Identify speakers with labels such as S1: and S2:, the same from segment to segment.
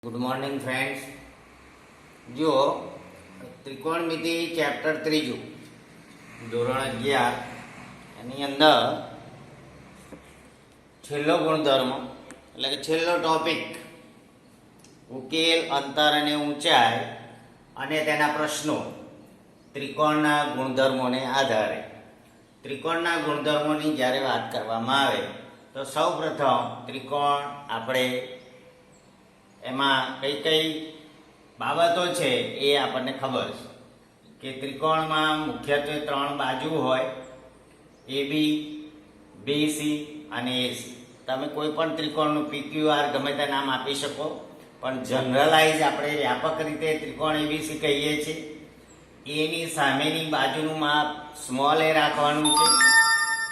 S1: Good morning friends. જો ત્રિકોણમિતિ chapter 3 ધોરણ 11 એની અંદર છેલ્લો ગુણધર્મ એટલે કે છેલ્લો ટોપિક ઉકેલ, અંતર અને ઊંચાઈ અને તેના પ્રશ્નો ત્રિકોણના ગુણધર્મોને આધારે. ત્રિકોણના ગુણધર્મોની જ્યારે વાત કરવામાં આવે તો સૌપ્રથમ ત્રિકોણ આપણે એમાં કઈ કઈ બાબતો છે એ આપણને ખબર છે કે ત્રિકોણમાં મુખ્યત્વે 3 બાજુ હોય, AB, BC અને AC. તમે કોઈ પણ ત્રિકોણનું PQR ગમે તે નામ આપી શકો, પણ જનરલાઇઝ આપણે વ્યાપક રીતે ત્રિકોણ ABC કહીએ છીએ. એની સામેની બાજુનું માપ સ્મોલ a રાખવાનું છે,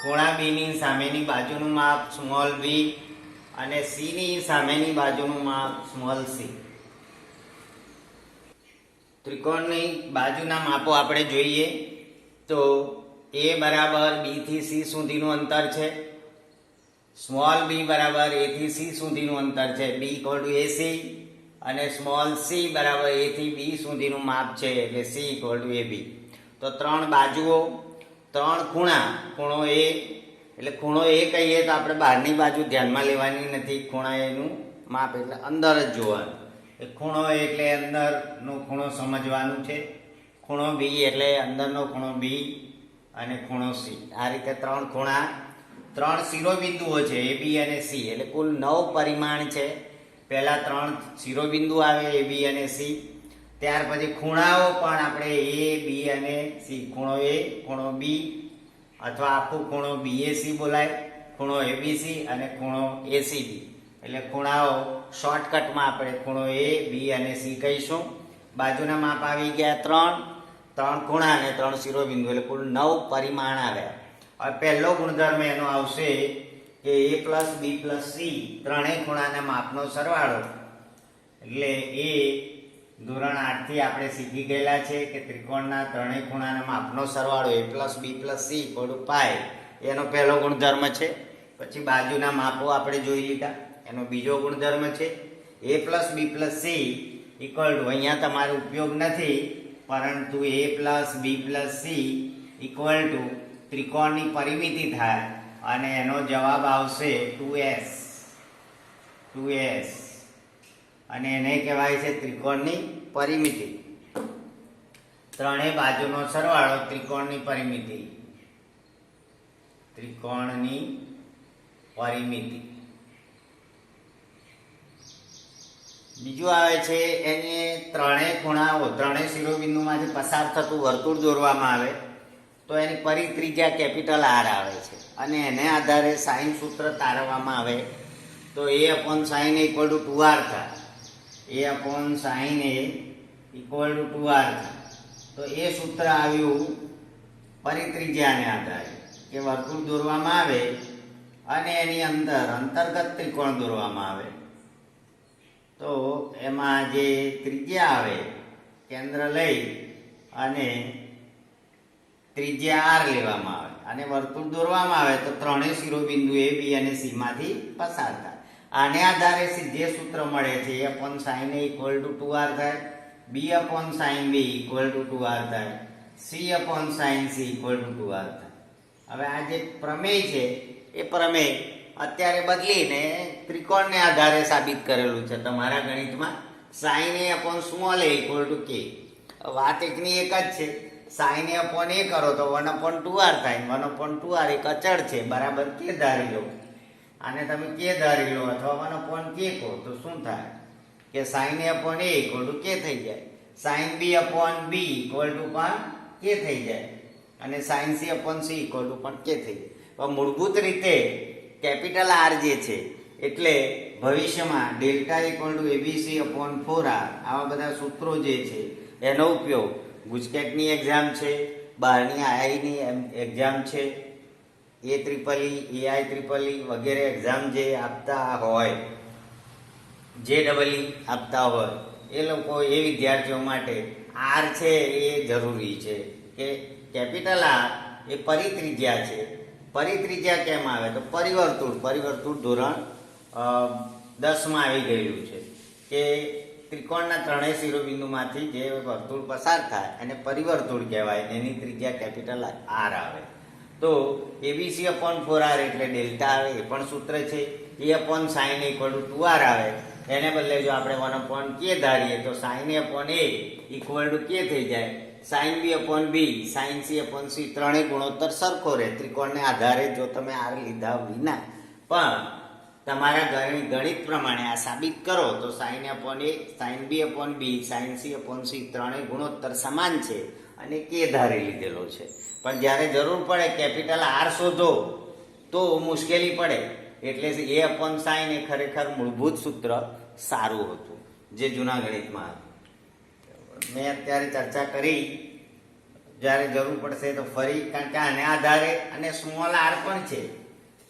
S1: ખૂણા B ની સામેની બાજુનું માપ સ્મોલ b અને C ની સામેની બાજુનું માપ સ્મોલ c. ત્રિકોણની બાજુના માપો આપણે જોઈએ તો A બરાબર B થી C સુધીનું અંતર છે, સ્મોલ b બરાબર A થી C સુધીનું અંતર છે, B ઇક્વલ ટુ AC, અને સ્મોલ c બરાબર A થી B સુધીનું માપ છે એટલે C ઇક્વલ ટુ AB. તો 3 બાજુઓ, 3 ખૂણા, ખૂણો A એટલે ખૂણો એ કહીએ તો આપણે બહારની બાજુ ધ્યાનમાં લેવાની નથી, ખૂણા એનું માપ એટલે અંદર જ જોવાનું. ખૂણો એટલે અંદરનો ખૂણો સમજવાનું છે, ખૂણો B એટલે અંદરનો ખૂણો B અને ખૂણો C. આ રીતે 3 ખૂણા, 3 શિરોબિંદુઓ છે AB અને C એટલે કુલ 9 પરિમાણ છે. પહેલા 3 શિરોબિંદુ આવે AB અને C, ત્યાર પછી ખૂણાઓ પણ આપણે A, B અને C, ખૂણો A, ખૂણો B અથવા આખો ખૂણો BAC બોલાય, ખૂણો ABC અને ખૂણો ACB. એટલે ખૂણાઓ શોર્ટકટમાં આપણે ખૂણો A, B અને C કહીશું. બાજુના માપ આવી ગયા 3 ખૂણા અને 3 શિરોબિંદુ એટલે કુલ 9 પરિમાણ આવ્યા. હવે પહેલો ગુણધર્મ એનો આવશે કે A plus B plus C ત્રણેય ખૂણાના માપનો સરવાળો. એટલે એ ધોરણ 8 થી આપણે શીખી ગયેલા છે કે ત્રિકોણના ત્રણેય ખૂણાના માપનો સરવાળો A plus B plus C equal to pi એનો પહેલો ગુણધર્મ છે. પછી બાજુના માપો આપણે જોઈ લીધા, એનો બીજો ગુણધર્મ છે A plus B plus C equal two, અહીંયા તમારો ઉપયોગ નથી પરંતુ A plus B plus C equal two ત્રિકોણની પરિમિતિ થાય અને એનો જવાબ આવશે 2s અને એને કહેવાય છે ત્રિકોણની પરિમિતિ. ત્રણેય બાજુનો સરવાળો ત્રિકોણની પરિમિતિ. ત્રિકોણની પરિમિતિ. બીજું આવે છે એને ત્રણેય ખૂણાઓ, ત્રણેય શિરોબિંદુમાંથી પસાર થતું વર્તુળ દોરવામાં આવે તો એની પરિત્રિજ્યા કેપિટલ R આવે છે અને એને આધારે સાઇન સૂત્ર તારવવામાં આવે તો A upon sin A equal to 2R થાય. A upon sin A equal to 2R થાય. તો એ સૂત્ર આવ્યું પરિત્રિજ્યાને આધારે કે વર્તુળ દોરવામાં આવે અને એની અંદર અંતર્ગત ત્રિકોણ દોરવામાં આવે તો એમાં જે ત્રિજ્યા આવે કેન્દ્ર લઈ અને ત્રિજ્યા R લેવામાં આવે અને વર્તુળ દોરવામાં આવે તો ત્રણેય શિરોબિંદુ A, B અને C માંથી પસાર થાય. આને આધારે જે સૂત્ર મળે છે A upon sin A equal to 2R થાય, B upon sin B equal to 2R થાય, C upon sin C equal to 2R થાય. હવે આ જે પ્રમેય છે એ પ્રમેય અત્યારે બદલીને ત્રિકોણને આધારે સાબિત કરેલું છે તમારા ગણિતમાં. sin A upon small a equal two K. વાત એકની એક જ છે, sin A upon A કરો તો 1 upon 2R થાય, 1 upon 2R એક અચળ છે બરાબર K ધારી લો. આને તમે K ધારી લો અથવા 1 upon K કહો તો શું થાય કે sin A upon A equal two K થઈ જાય, sin B upon B equal to પણ K થઈ જાય અને sin C upon C equal two પણ K થઈ જાય. પણ મૂળભૂત રીતે કેપિટલ R જે છે એટલે ભવિષ્યમાં delta equal to ABC upon 4R આવા બધા સૂત્રો જે છે એનો ઉપયોગ ગુજકેટની એક્ઝામ છે, બહારની આઈની એક્ઝામ છે, AEEE, AIEEE વગેરે એક્ઝામ જે આપતા હોય, JEE આપતા હોય એ લોકો, એ વિદ્યાર્થીઓ માટે R છે એ જરૂરી છે કે કેપિટલ R એ પરિત્રિજ્યા છે. પરિત્રિજ્યા કેમ આવે તો પરિવર્તુળ ધોરણ 10માં આવી ગયેલું છે કે ત્રિકોણના ત્રણેય શિરોબિંદુમાંથી જે વર્તુળ પસાર થાય અને પરિવર્તુળ કહેવાય, એની ત્રિજ્યા કેપિટલ આર આવે. તો એબીસી અપોન 4r એટલે ડેલ્ટા આવે, એ પણ સૂત્ર છે. A upon sine equal to 2r આવે. એને બદલે જો આપણે 1 અપોન કે ધારીએ તો sine A upon A equal to કે થઈ જાય. Sign B upon B, sine C upon C ત્રણેય ગુણોત્તર સરખો રહે ત્રિકોણને આધારે, જો તમે આર લીધા વિના. પણ તમારા ગણિત પ્રમાણે આ સાબિત કરો તો sine A upon A, sine B upon B, sine C upon C ત્રણેય ગુણોત્તર સમાન છે અને કે ધારી લીધેલો છે. પણ જ્યારે જરૂર પડે કેપિટલ આર શોધો તો મુશ્કેલી પડે. એટલે એ અપોન સાઇન એ ખરેખર મૂળભૂત સૂત્ર સારું હતું જે જૂના ગણિતમાં હતું. મેં અત્યારે ચર્ચા કરી, જ્યારે જરૂર પડશે તો ફરી, કારણ કે આને આધારે અને સ્મોલ આર પણ છે.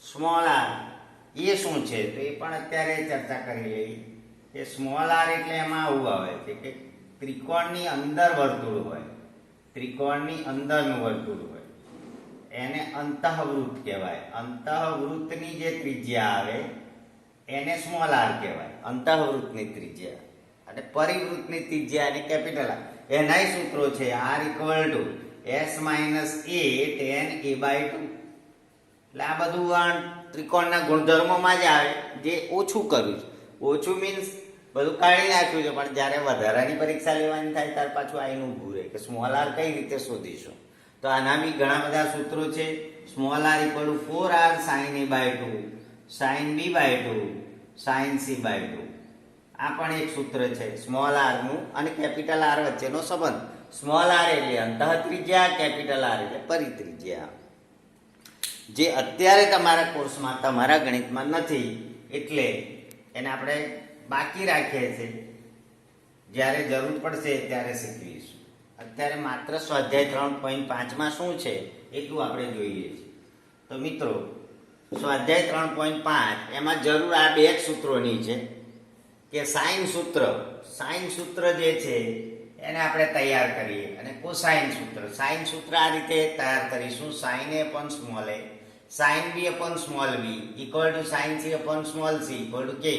S1: સ્મોલ આર એ શું છે તો એ પણ અત્યારે ચર્ચા કરી લઈ કે સ્મોલ આર એટલે એમાં આવું આવે છે કે ત્રિકોણની અંદર વર્તુળ હોય, ત્રિકોણની અંદરનું વર્તુળ હોય, એને અંતઃવૃત્ત કહેવાય. અંતઃવૃત્તની જે ત્રિજ્યા આવે એને સ્મોલ આર કહેવાય, અંતઃવૃત્તની ત્રિજ્યા. અને પરિવૃત્તની ત્રિજ્યા એને કેપિટલ આર. એનાય સૂત્રો છે R equal to S minus A tan A by 2. એટલે આ બધું ત્રિકોણના ગુણધર્મોમાં જ આવે, જે ઓછું કર્યું છે. ઓછું મીન્સ બધું કાઢી નાખ્યું છે, પણ જ્યારે વધારાની પરીક્ષા લેવાની થાય ત્યારે પાછું આઈને ઊભું રહે કે સ્મોલ આર કઈ રીતે શોધીશું. તો આના બી ઘણા બધા સૂત્રો છે. Small R equal to 4r sine A by 2, sine B by 2, sine C by 2. આ પણ એક સૂત્ર છે સ્મોલ આર નું અને કેપિટલ આર વચ્ચેનો સંબંધ. સ્મોલ આર એટલે અંતઃ ત્રિજ્યા, કેપિટલ આર એટલે પરિત્રિજ્યા. જે અત્યારે તમારા કોર્સમાં, તમારા ગણિતમાં નથી, એટલે એને આપણે બાકી રાખીએ છીએ. જ્યારે જરૂર પડશે ત્યારે શીખવીશું. અત્યારે માત્ર સ્વાધ્યાય 3.5માં શું છે એટલું આપણે જોઈએ છીએ. તો મિત્રો, સ્વાધ્યાય 3.5 એમાં જરૂર આ બે જ સૂત્રોની છે કે સાઇન સૂત્ર, સાઇન સૂત્ર જે છે એને આપણે તૈયાર કરીએ, અને કોસાઇન સૂત્ર. સાઇન સૂત્ર આ રીતે તૈયાર કરીશું: sine A upon small A, sine B upon small B equal to sine C upon small C equal to K.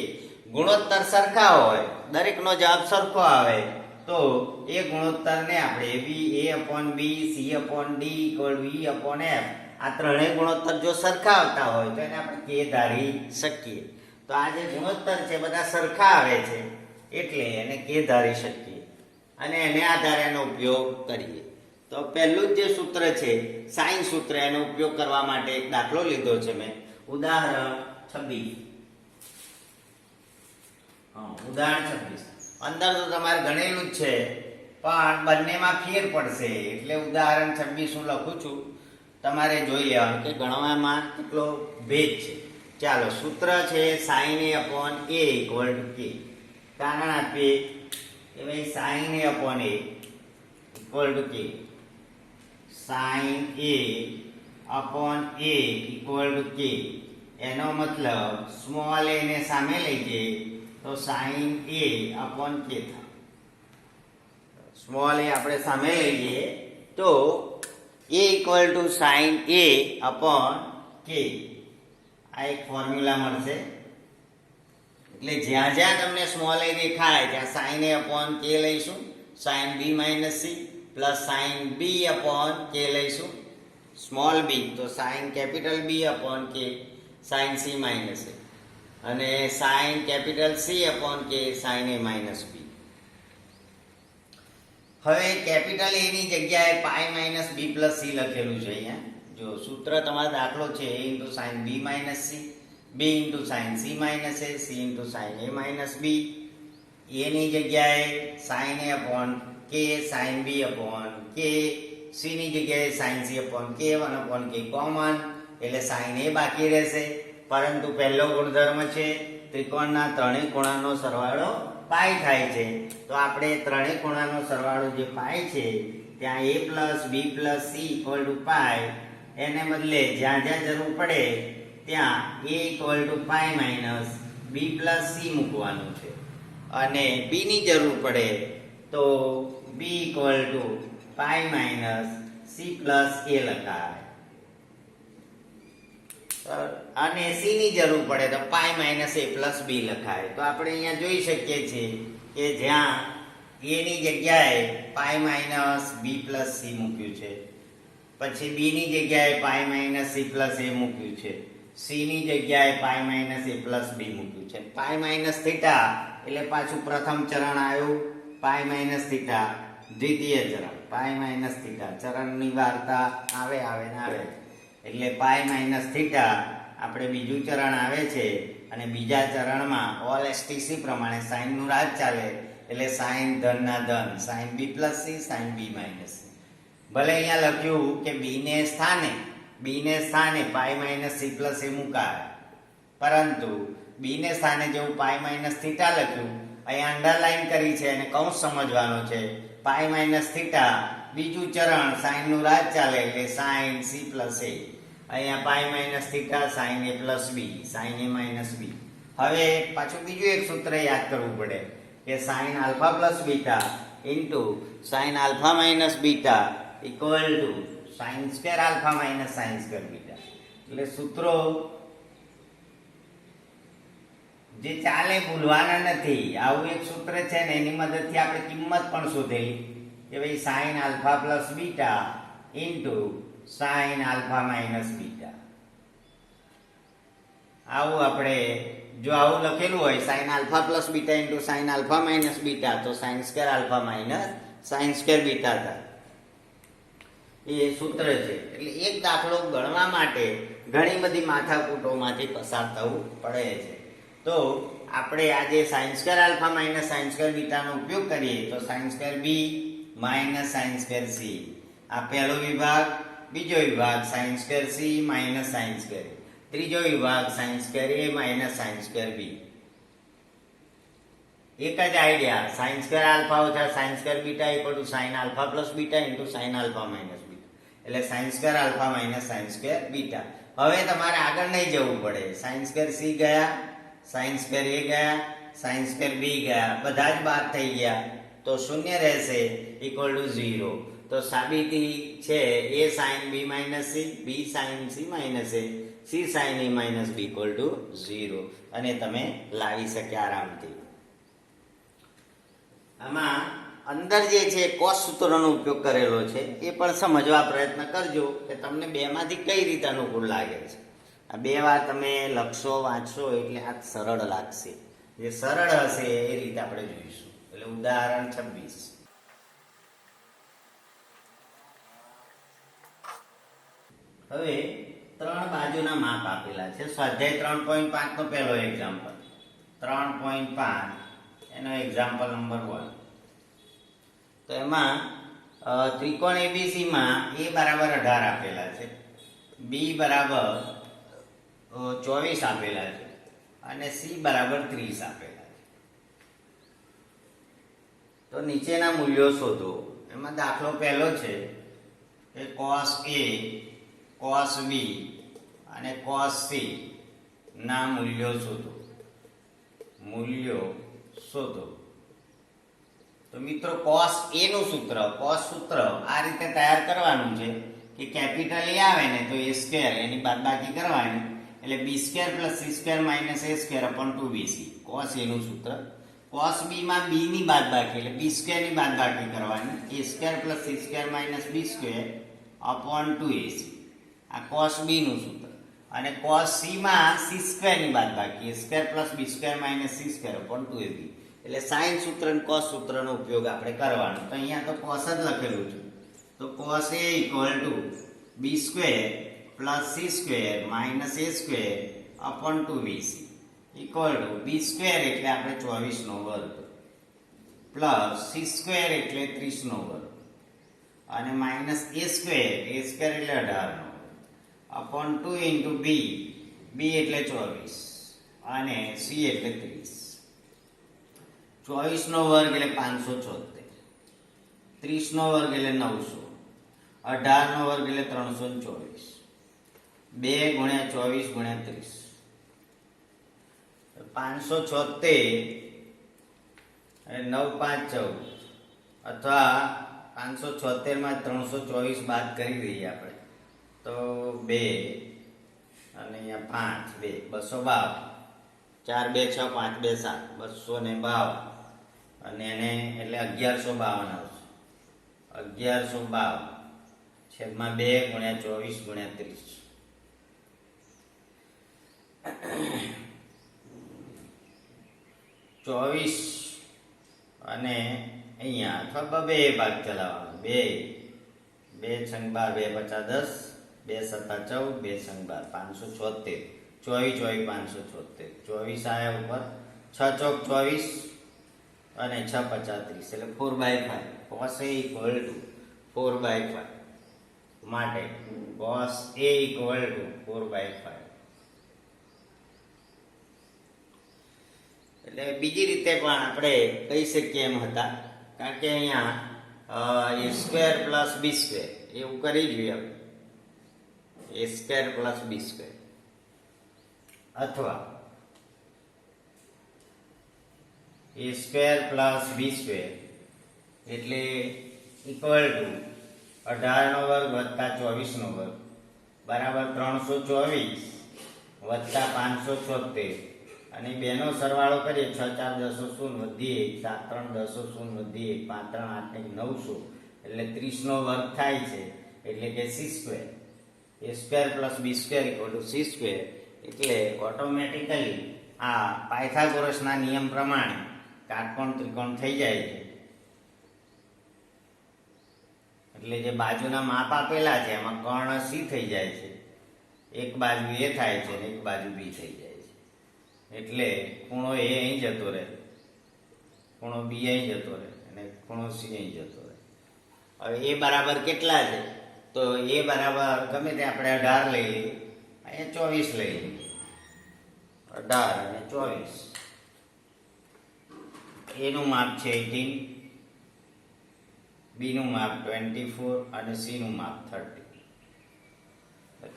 S1: ગુણોત્તર સરખા હોય, દરેકનો જવાબ સરખો આવે, તો એ ગુણોત્તરને આપણે બી a upon b, c upon d equal to e upon f, આ ત્રણેય ગુણોત્તર જો સરખા આવતા હોય તો એને આપણે કે ધારી શકીએ. તો આ જે ગુણોત્તર છે બધા સરખા આવે છે એટલે એને કે ધારી શકીએ અને એને આધારે એનો ઉપયોગ કરીએ. તો પહેલું જ જે સૂત્ર છે સાઇન સૂત્ર, એનો ઉપયોગ કરવા માટે એક દાખલો લીધો છે મેં. ઉદાહરણ 26. ઉદાહરણ 26 અંદર તો તમારે ગણેલું જ છે, પણ બંનેમાં ફેર પડશે. એટલે ઉદાહરણ 26 હું લખું છું, તમારે જોઈ લેવાનું કે ગણવામાં કેટલો ભેદ છે. ચાલો, સૂત્ર છે sine A upon A equal to k. કારણ આપીએ કે ભાઈ sine A upon A equal to k. Sine A upon A equal to k. એનો મતલબ સ્મોલ એ ને સામે લઈ જઈએ તો સાઇન એ અપોન કે થાય. સ્મોલ એ આપણે સામે લઈ જઈએ તો a equal to sine A upon k. આ એક ફોર્મ્યુલા મળશે. એટલે જ્યાં જ્યાં તમને સ્મોલ એ દેખાય ત્યાં સાઇન એ અપોન કે લઈશું, sine B minus C plus sine B upon K લઈશું. સ્મોલ બી તો sine capital B upon K, sine C minus A, અને sine capital C upon K, sine A minus B. હવે capital A ની જગ્યાએ pi minus B plus C લખેલું છે અહીંયા. જો સૂત્ર તમારો દાખલો છે a into sine B minus C, B into sine C minus A, C into sine A minus બી. એની જગ્યાએ સાઇન એ upon K, sign B upon કે, સી ની જગ્યાએ સાઇન સી અપોન કે, 1 અપોન કે કોમન, એટલે સાઇન એ બાકી રહેશે. પરંતુ પહેલો ગુણધર્મ છે ત્રિકોણના ત્રણેય ખૂણાનો સરવાળો પાઈ થાય છે. તો આપણે ત્રણેય ખૂણાનો સરવાળો જે પાઈ છે ત્યાં a plus B plus C equal to pi, એને બદલે જ્યાં જ્યાં જરૂર પડે ત્યાં a equal to pi minus B plus C મૂકવાનું છે, અને બી ની જરૂર પડે તો B equal to pi minus C plus A લખાય, અને સી ની જરૂર પડે તો પાઈ માઇનસ એ પ્લસ બી લખાય. તો આપણે અહીંયા જોઈ શકીએ છીએ કે જ્યાં a ની જગ્યાએ pi minus B plus C મૂક્યું છે, પછી બી ની જગ્યાએ પાઈ માઇનસ સી પ્લસ એ મૂક્યું છે, સી ની જગ્યાએ પાઈ માઇનસ એ પ્લસ બી મૂક્યું છે. પાઈ માઇનસ થીટા એટલે પાછું પ્રથમ ચરણ આવ્યું, પાઈ માઇનસ થીટા દ્વિતીય ચરણ, પાઈ માઇનસ થીટા ચરણની વાર્તા આવે ને આવે એટલે પાઈ માઇનસ થીટા આપણે બીજું ચરણ આવે છે અને બીજા ચરણમાં ઓલ એસટીસી પ્રમાણે સાઈનનું રાજ ચાલે એટલે સાઈન ધનના ધન, સાઈન બી plus C, sine B minus C. ભલે અહીંયા લખ્યું કે બી ને સ્થાને પાઈ માઇનસ સી પ્લસ એ મુકાય, પરંતુ બી ને સ્થાને જેવું પાઈ માઇનસ થીટા લખ્યું, અહીંયા અંડરલાઈન કરી છે અને કૌંસ સમજવાનો છે. પાઈ માઇનસ થીટા બીજું ચરણ સાઈનનું રાજ ચાલે એટલે સાઈન સી પ્લસ એ. અહીંયા pi minus theta sine A plus B, sine A minus B. હવે પાછું બીજું એક સૂત્ર યાદ કરવું પડે કે sine alpha plus beta into sine alpha minus beta equal to sine square alpha minus sine square beta. એટલે સૂત્રો જે ચાલે ભૂલવાના નથી. આવું એક સૂત્ર છે ને એની મદદથી આપણે કિંમત પણ શોધેલી કે ભાઈ sine alpha plus beta into sine alpha minus beta. આવું આપણે જો આવું લખેલું હોય sine alpha plus beta into sine alpha minus beta તો sine square alpha minus sine square beta થાય. એ સૂત્ર છે. એટલે એક દાખલો ગણવા માટે ઘણી બધી માથાકૂટોમાંથી પસાર થવું પડે છે. તો આપણે આજે sine square alpha minus sine square બીટાનો ઉપયોગ કરીએ તો sine square B minus sine square C, આ પહેલો વિભાગ. બીજો વિભાગ sine square C minus sine square, ત્રીજો વિભાગ sine square A minus sine square B. એક જ આઈડિયા, સાઈન સ્ક્વેર આલ્ફા ઓછા sine square beta equal to sine alpha plus beta into sine alpha minus beta, એટલે sine square alpha minus sine square beta. હવે તમારે આગળ નહીં જવું પડે. સાઈન સ્ક્વેર સી ગયા, સાઈન સ્ક્વેર એ ગયા, સાઈન સ્ક્વેર બી ગયા, બધા જ બાદ થઈ ગયા તો શૂન્ય રહેશે ઇક્વલ ટુ 0. તો સાબિતી છે A sine B minus C, B sine C minus A, C sine A minus B equal to 0 અને તમે લાવી શક્યા આરામથી. આમાં અંદર જે છે કોસ સૂત્રનો ઉપયોગ કરેલો છે એ પણ સમજવા પ્રયત્ન કરજો કે તમને બેમાંથી કઈ રીતે અનુકૂળ લાગે છે. આ બે વાર તમે લખશો વાંચશો એટલે આ સરળ લાગશે. જે સરળ હશે એ રીતે આપણે જોઈશું. એટલે ઉદાહરણ 26. હવે 3 બાજુના માપ આપેલા છે. સ્વાધ્યાય 3.5 નો પહેલો એક્ઝામ્પલ 3.5 એનો એક્ઝામ્પલ નંબર 1. તો એમાં ત્રિકોણ એબીસી માં a બરાબર 18 આપેલા છે, b બરાબર 24 આપેલા છે અને c બરાબર 30 આપેલા છે. તો નીચેના મૂલ્યો શોધો. એમાં દાખલો પહેલો છે કે cos a, cos b અને cos c ના મૂલ્યો શોધો. તો મિત્રો cos a નું સૂત્ર, cos સૂત્ર આ રીતે તૈયાર કરવાનું છે કે કેપિટલ A આવે ને તો a સ્ક્વેર એની બાદબાકી કરવાની એટલે b square plus c square minus a square upon 2bc. cos a નું સૂત્ર. cos b માં b ની બાદબાકી એટલે b સ્ક્વેર ની બાદબાકી કરવાની, a square plus c square minus b square upon 2ac. આ cos b નું સૂત્ર. અને cos c માં c સ્ક્વેર ની બાદબાકી, a square plus b square minus c square upon 2ab. એટલે સાઈન સૂત્ર અને cos સૂત્રનો ઉપયોગ આપણે કરવાનો. તો અહીંયા તો cos જ લખેલું છે. તો cos a equal two b square plus c square minus a square upon 2bc equal to b square એટલે આપણે 24 નો વર્ગ પ્લસ c સ્ક્વેર એટલે 30 નો વર્ગ અને માઇનસ a સ્ક્વેર એટલે 18 નો અપોન 2 ઇન્ટુ b, b એટલે 24 અને c એટલે 30. 24 નો વર્ગ એટલે 576, 30 નો વર્ગ એટલે 900, 18 નો વર્ગ એટલે 324. 2 ગુણ્યા 24 ગુણ્યા 30 576 અને 9 5 14 અથવા 576 માં 324 બાદ કરી દઈએ આપણે તો 2 અને અહીંયા 5 2 252, 4 2 6 5 2 7 252 અને એને એટલે 1152 આવશે. 1152 છેદમાં 2 ગુણ્યા 24 ગુણ્યા 30. ચોવીસ અને અહીંયા અથવા બે ભાગ ચલાવવાનો. બે છંગ 12 2 50 10 2 7 14 2 17 576 24 આયા ઉપર 6 ચોક 24 અને 6 50 30 એટલે 4/5. cos A equal to 4/5 માટે cos A equal to 4/5. એટલે બીજી રીતે પણ આપણે કહી શકીએ એમ હતા, કારણ કે અહીંયા a² + b² એવું કરી જોઈએ a² + b² અથવા a² + b² એટલે ઇક્વલ ટુ 18 નો વર્ગ વત્તા 24 નો વર્ગ બરાબર 324 વત્તા 576 અને બેનો સરવાળો કરીએ 6 4 10 0 વધી 1 7 3 10 0 વધી 1 5 3 8 900 એટલે 30 નો વર્ગ થાય છે, એટલે કે c². a² + b² = c². એટલે ઓટોમેટિકલી આ પાયથાગોરસના નિયમ પ્રમાણે કાટકોણ ત્રિકોણ થઈ જાય છે. એટલે જે બાજુના માપ આપેલા છે એમાં કર્ણ c થઈ જાય છે, એક બાજુ a થાય છે અને એક બાજુ b થઈ જાય છે. એટલે ખૂણો a અહીં જતો રહે, ખૂણો b અહીં જતો રહે અને ખૂણો c અહીં જતો રહે. હવે a બરાબર કેટલા છે? તો a બરાબર ગમે તે આપણે 18 લઈ લઈએ, અહીંયા 24 લઈ લઈએ. 18 અને 24. a નું માપ છે 18, b નું માપ 24 અને c નું માપ 30.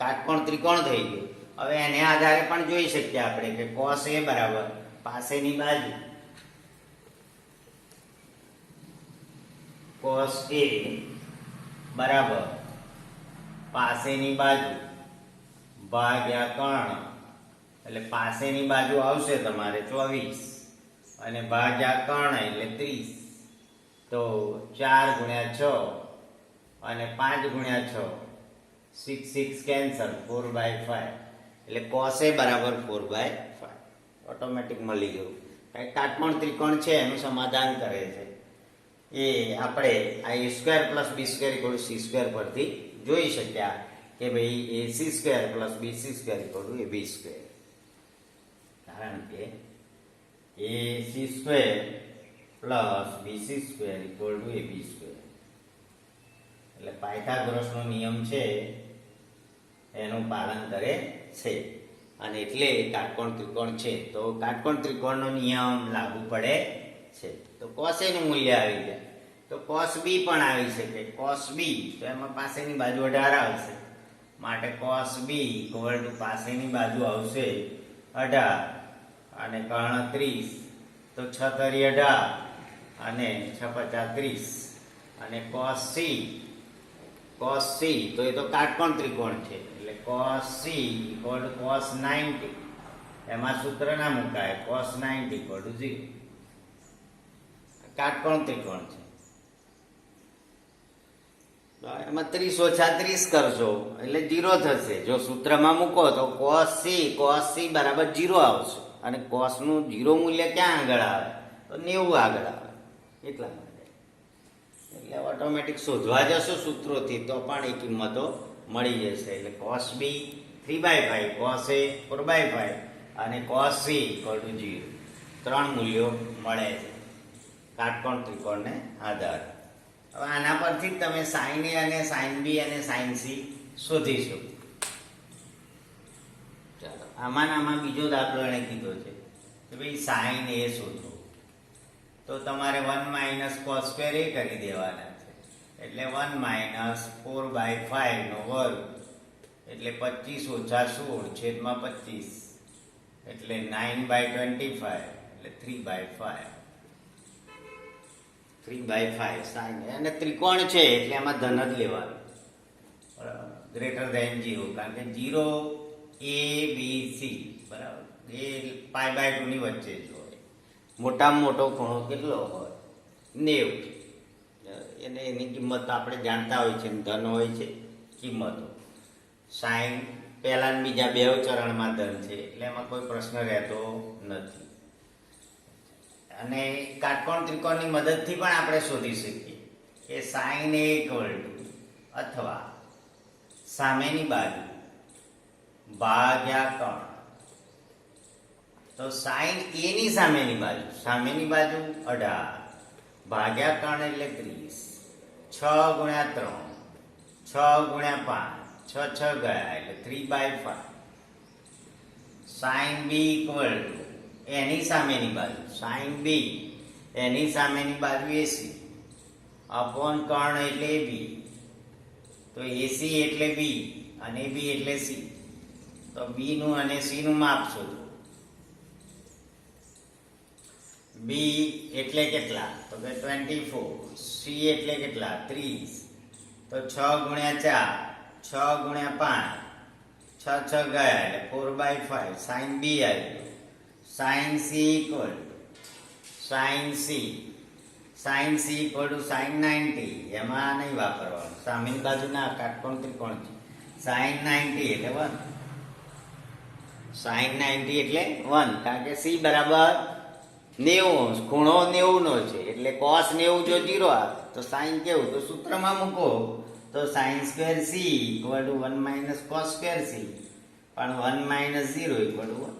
S1: કાટકોણ ત્રિકોણ થઈ ગયું. હવે એને આધારે પણ જોઈ શકીએ આપણે કે cos A બરાબર પાસેની બાજુ cos A બરાબર પાસેની બાજુ ભાગ્યા કર્ણ, એટલે પાસેની બાજુ આવશે તમારે 24 અને ભાગ્યા કર્ણ એટલે 30. તો 4 ગુણ્યા 6 અને 5 ગુણ્યા 6 6 કેન્સલ 4/5 એટલે cos A બરાબર 4/5 ઓટોમેટિક મળી ગયું. કઈ કાટકોણ ત્રિકોણ છે એનું સમાધાન કરે છે એ આપણે આ a² + b² = c² પરથી જોઈ શક્યા કે ભાઈ ac² + bc² = ab². કારણ કે ac² + bc² = ab². એટલે પાયથાગોરસનો નિયમ છે એનું પાલન કરે છે અને એટલે કાટકોણ ત્રિકોણ છે. તો કાટકોણ ત્રિકોણનો નિયમ લાગુ પડે છે. તો cos A નું મૂલ્ય આવી જાય, તો cos B પણ આવી શકે. cos B તો એમાં પાસેની બાજુ 18 આવશે, માટે cos B = પાસેની બાજુ આવશે 18 અને કર્ણ 30, તો 6 તરી 18 અને 6 50 30 અને cos C તો એ તો કાટકોણ ત્રિકોણ છે, એટલે cos C = cos 90. એમાં સૂત્ર ના મુકાય, cos 90 = 0. કાટકોણ ત્રિકોણ છે. તો એમાં 30 - 30 કરશો એટલે 0 થશે. જો સૂત્રમાં મૂકો તો cos C બરાબર 0 આવશે અને cos નું 0 મૂલ્ય ક્યાં આગળ આવે? તો 90 આગળ આવે. એટલા માટે એટલે ઓટોમેટિક શોધવા જશો સૂત્રોથી તો પણ એ કિંમતો મળી જશે. એટલે cos B 3/5, cos A 4/5 અને cos C = 0. 3 મૂલ્યો મળે છે કાટકોણ ત્રિકોણને આધારે. હવે આના પરથી જ તમે sin A અને sin B અને sin C શોધી શકો. ચાલો આમાં બીજો દાખલો એને કીધો છે કે ભાઈ sin A શોધો, તો તમારે 1 - cos² A કરી દેવાના છે. એટલે 1 - 4/5 નો વર્ગ એટલે 25 - 16 છેદમાં 25 એટલે 9/25 એટલે 3/5. 3/5 sin અને ત્રિકોણ છે એટલે એમાં ધન જ લેવાનું, બરાબર, > 0, કારણ કે 0 A B C બરાબર એ π/2 ની વચ્ચે જ હોય. મોટામાં મોટો ખૂણો કેટલો હોય? 90 એને એની કિંમત આપણે જાણતા હોય છે, ધન હોય છે કિંમતો. સાઈન પહેલા ને બીજા બે ચરણમાં ધન છે એટલે એમાં કોઈ પ્રશ્ન રહેતો નથી. અને કાટકોણ ત્રિકોણની મદદથી પણ આપણે શોધી શકીએ કે સાઈન એ ઇક્વલ ટુ અથવા સામેની બાજુ ભાગ્યા કર્ણ. તો સાઈન એ ની સામેની બાજુ 18 ભાગ્યા કર્ણ એટલે 30. 6 ગુણ્યા 3 6 ગુણ્યા 5 6 6 ગયા એટલે 3/5. સાઈન બી ઇક્વલ ટુ એની સામેની બાજુ સાઈન બી એની સામેની બાજુ એસી અપોન કર્ણ એટલે બી. તો એસી એટલે બી અને બી એટલે સી. તો બી નું અને સી નું માપ શોધો. બી એટલે કેટલા? તો કે 24. સી એટલે કેટલા? 30. તો 6 ગુણ્યા 4 6 ગુણ્યા 5 6 6 ગયા એટલે 4/5. સાઈન બી આવી. Sine C equal sine C equal to sine 90. એમાં નહીં વાપરવાનું, સામેની બાજુના કાટકોણ ત્રિકોણ છે. સાઈન 90 એટલે 1. સાઈન 90 એટલે 1, કારણ કે સી બરાબર 90, ખૂણો 90 નો છે એટલે cos 90 જો 0 આવે તો સાઈન કેવું? તો સૂત્રમાં મૂકો તો sine square C equal to 1 - cos square C, પણ 1 - 0 equal to 1.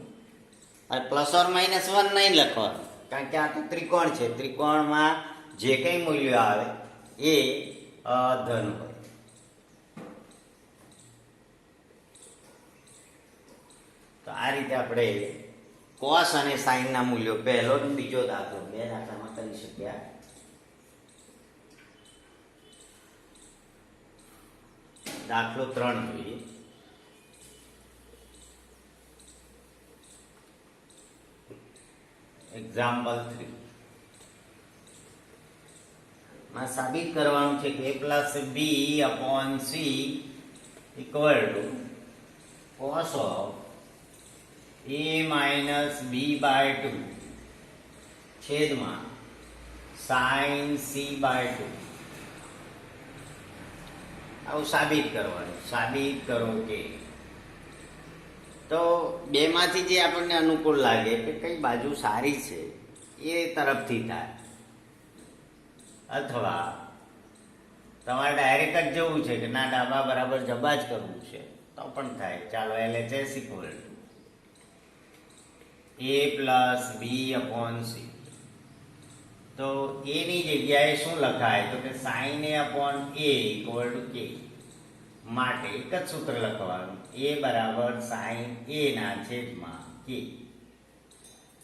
S1: Plus or minus 1 નહીં લખવાનું, કારણ કે આ તો ત્રિકોણ છે. ત્રિકોણમાં જે કંઈ મૂલ્ય આવે એ ધન હોય. તો આ રીતે આપણે કોસ અને સાઈન ના મૂલ્યો પહેલો અને બીજો દાખલો બે દાખલામાં કરી શક્યા. દાખલો 3 જોઈએ. એક્ઝામ્પલ 3 માં સાબિત કરવાનું છે કે a plus B upon C equal to cos of a minus b/2 છેદમાં સાઈન c/2. આવું સાબિત કરવાનું. સાબિત કરો કે, તો બેમાંથી જે આપણને અનુકૂળ લાગે કે કઈ બાજુ સારી છે એ તરફથી થાય, અથવા તમારે ડાયરેક્ટ જ જવું છે કે ના ડાબા બરાબર જબા જ કરવું છે તો પણ થાય. ચાલો LHS equal to a plus B upon C. તો એ ની જગ્યાએ શું લખાય? તો કે sine A upon A equal to K. માટે એક જ સૂત્ર લખવાનું, a બરાબર સાઈન એ ના છેદમાં કે.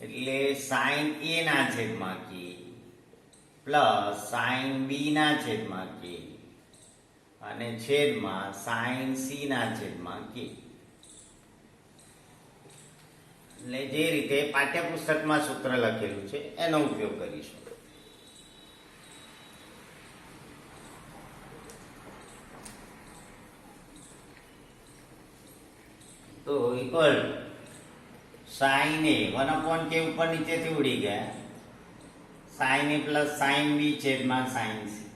S1: એટલે સાઈન એ ના છેદમાં કે પ્લસ સાઈન બી ના છેદમાં કે અને છેદમાં સાઈન સી ના છેદમાં કે. એટલે જે રીતે પાઠ્યપુસ્તકમાં સૂત્ર લખેલું છે એનો ઉપયોગ કરીશું. તો ઇક્વલ સાઈન એ 1 કે ઉપર નીચેથી ઉડી ગયા, sine A plus sine B છેદમાં સાઈન સી.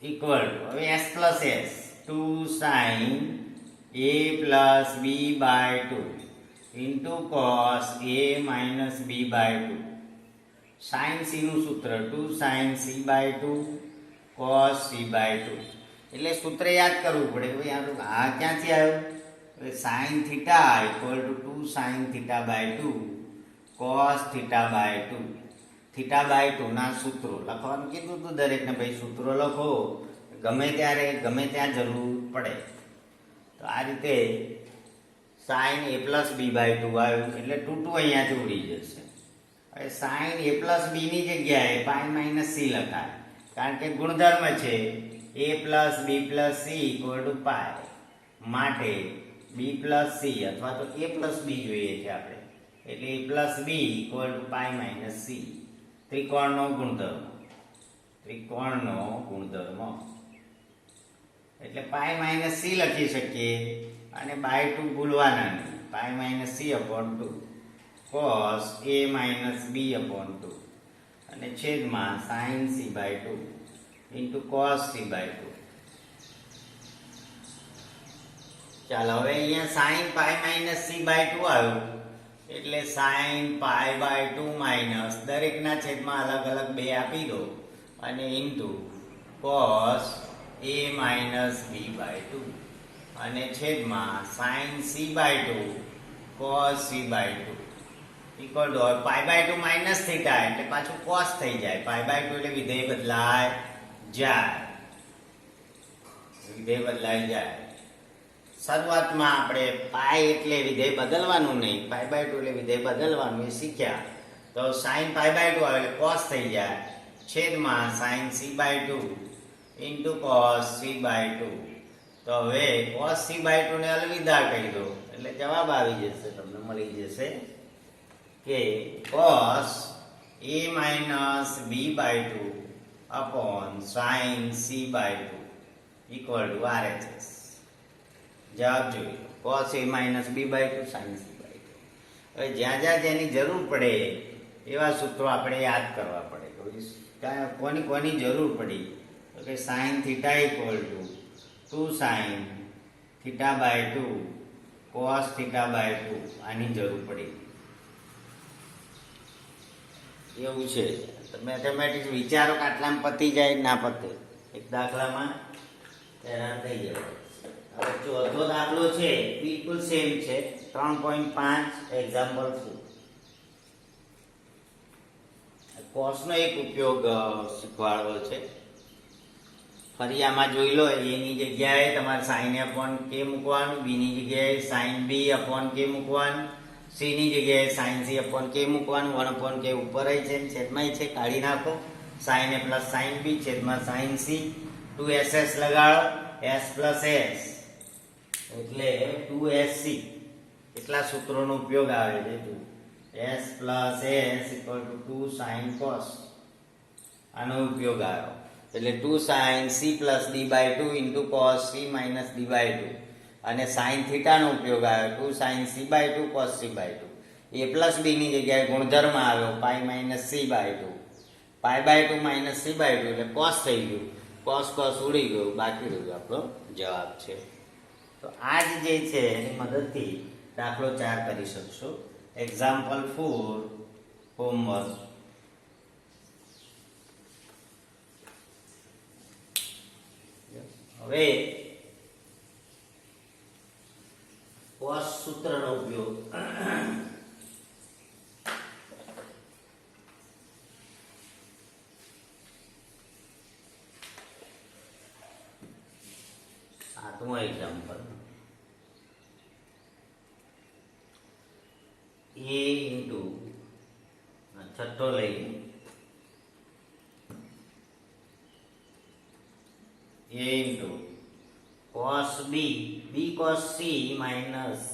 S1: ઇક્વલ હવે s plus s 2 sine a plus b/2 into cos a minus b/2. Sine C નું સૂત્ર 2 સાઈન c/2 cos c/2. એટલે સૂત્ર યાદ કરવું પડે. આ ક્યાંથી આવ્યું? Sine theta equal to 2 sine θ/2 cos θ/2. θ/2 ના સૂત્રો લખવાનું કીધું હતું દરેકને, ભાઈ સૂત્રો લખો ગમે ત્યારે ગમે ત્યાં જરૂર પડે. તો આ રીતે સાઈન a પ્લસ b/2 આવ્યું એટલે 2 અહીંયાથી ઉડી જશે. હવે સાઈન a પ્લસ b ની જગ્યાએ પાઈ માઇનસ સી લખાય, કારણ કે ગુણધર્મ છે a plus B plus C equal to pi. માટે બી પ્લસ સી અથવા તો a પ્લસ બી જોઈએ છે આપણે, એટલે a plus B equal to pi minus C. ત્રિકોણનો ગુણધર્મ એટલે પાઈ માઇનસ સી લખી શકીએ અને બાય 2 ભૂલવાના નહીં. Pi minus C upon 2 cos A minus B upon 2 અને છેદમાં sine C by 2 into cos C by 2. ચાલો હવે અહીંયા sine pi minus C by 2 આવ્યું એટલે સાઇન પાઈ બાય 2 માઇનસ દરેકના છેદમાં અલગ અલગ બે આપી દો અને into cos A minus B by 2 અને છેદમાં sine C by 2 cos C by 2 equal to pi by 2 minus theta એટલે પાછું કોસ થઈ જાય. પાઈ બાય 2 એટલે વિધેય બદલાય જાય, વિધેય બદલાઈ જાય. શરૂઆતમાં આપણે પાઈ એટલે વિધેય બદલવાનું નહીં, પાઈ બાય 2 એટલે વિધેય બદલવાનું એ શીખ્યા. તો સાઇન પાઈ બાય 2 આવે એટલે કોસ થઈ જાય, છેદમાં sine C by 2 into cos C by 2. તો હવે કોસ સી બાય 2 ને અલવિદા કહી દો એટલે જવાબ આવી જશે, તમને મળી જશે કે cos A minus B by 2 upon sine C by 2 equal to RHS. જવાબ જોઈ લો, cos A minus B by 2 sine C by 2. હવે જ્યાં જ્યાં જેની જરૂર પડે એવા સૂત્રો આપણે યાદ કરવા પડે. કોની કોની જરૂર પડી તો કે sine theta equal to 2 sine theta by 2 cos theta by 2 આની જરૂર પડી. એવું છે મેથેમેટિક્સ વિચારો કે આટલામાં પતી જાય ના પતે, એક દાખલામાં હેરાન થઈ જાય. હવે ચોથો દાખલો છે બિલકુલ સેમ છે 3.5 એક્ઝામ્પલ 4. કોસનો એક ઉપયોગ શીખવાડવો છે. ફરી આમાં જોઈ લો, એની જગ્યાએ તમારે સાઇન અપોન કે મૂકવાનું, બીની જગ્યાએ સાઇન બી અપોન કે મૂકવાનું, સીની જગ્યાએ સાઇન સી અપોન કે મૂકવાનું. 1 અપોન કે ઉપર છે, છેદમાં છે, કાઢી નાખો. Sine A plus sine B છેદમાં સાઇન સી. 2SS લગાડો, S પ્લસ S એટલે 2SC. એટલા સૂત્રોનો ઉપયોગ આવે છે. S plus S equal to 2 sine cos, આનો ઉપયોગ આવ્યો એટલે 2 sine C plus D by 2 into cos C minus D by 2. અને સાઇન થીટાનો ઉપયોગ આવ્યો 2 sine C by 2 cos C by 2. A plus બીની જગ્યાએ ગુણધર્મ આવ્યો pi minus C by 2. Pi by 2 minus C by 2 એટલે કોસ થઈ ગયું, કોસ કોસ ઉડી ગયું, બાકી રહ્યું આપણો જવાબ છે. તો આ જ જે છે એની મદદથી દાખલો 4 કરી શકશો. Example 4 homework. હવે કોસ સૂત્રનો ઉપયોગ સાતમો એક્ઝામ્પલ એ ઇન્ટુ છઠ્ઠો લઈ a into cos b, b cos c minus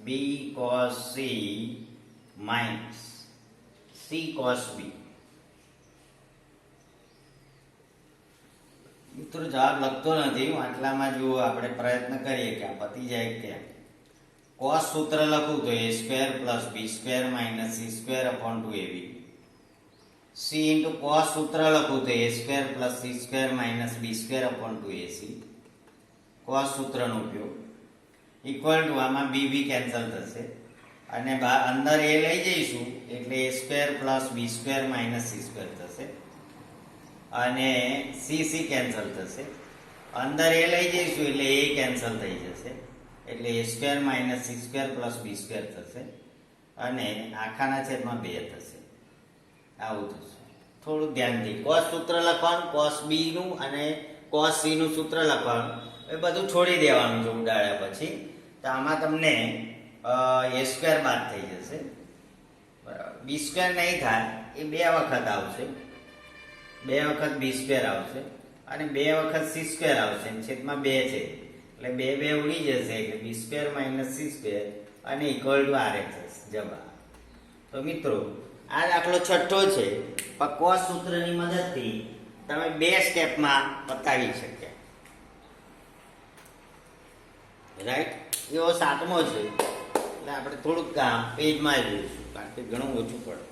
S1: b cos c minus c cos b. મિત્રો જવાબ લખતો નથી હું, આટલામાં જો આપણે પ્રયત્ન કરીએ કે આ પતી જાય ત્યાં. cos સૂત્ર લખું તો a square plus b square minus c square upon 2ab. c into cos સૂત્ર લખું તો a square plus c square minus b square upon 2ac. cos સૂત્રનો ઉપયોગ ઇક્વલ ટુ આમાં b b કેન્સલ થશે અને અંદર a લઈ જઈશું એટલે a square plus b square minus c square થશે અને c c કેન્સલ થશે. અંદર a લઈ જઈશું એટલે a કેન્સલ થઈ જશે એટલે a square minus c square plus b square થશે અને આખાના છેદમાં 2 થશે. આવું થશે. થોડું ધ્યાનથી cos સૂત્ર લખવાનું, cos b નું અને cos c નું સૂત્ર લખવાનું, એ બધું છોડી દેવાનું છે ઉડાડ્યા પછી. તો આમાં તમને a સ્ક્વેર બાદ થઈ જશે, બરાબર. b સ્ક્વેર નહીં થાય એ 2 વખત આવશે, 2 વખત b સ્ક્વેર આવશે અને 2 વખત c સ્ક્વેર આવશે, છેદમાં 2 છે એટલે 2 2 ઉડી જશે એટલે b square minus c square અને ઇક્વલ ટુ RHS જવાબ. તો મિત્રો આ દાખલો છઠ્ઠો છે, પણ cos સૂત્રની મદદથી તમે 2 સ્ટેપમાં બતાવી શક્યા, રાઈટ. એવો સાતમો છે એટલે આપણે થોડુંક કામ પેજમાં જ જોઈશું કારણ કે ઘણું ઓછું પડે.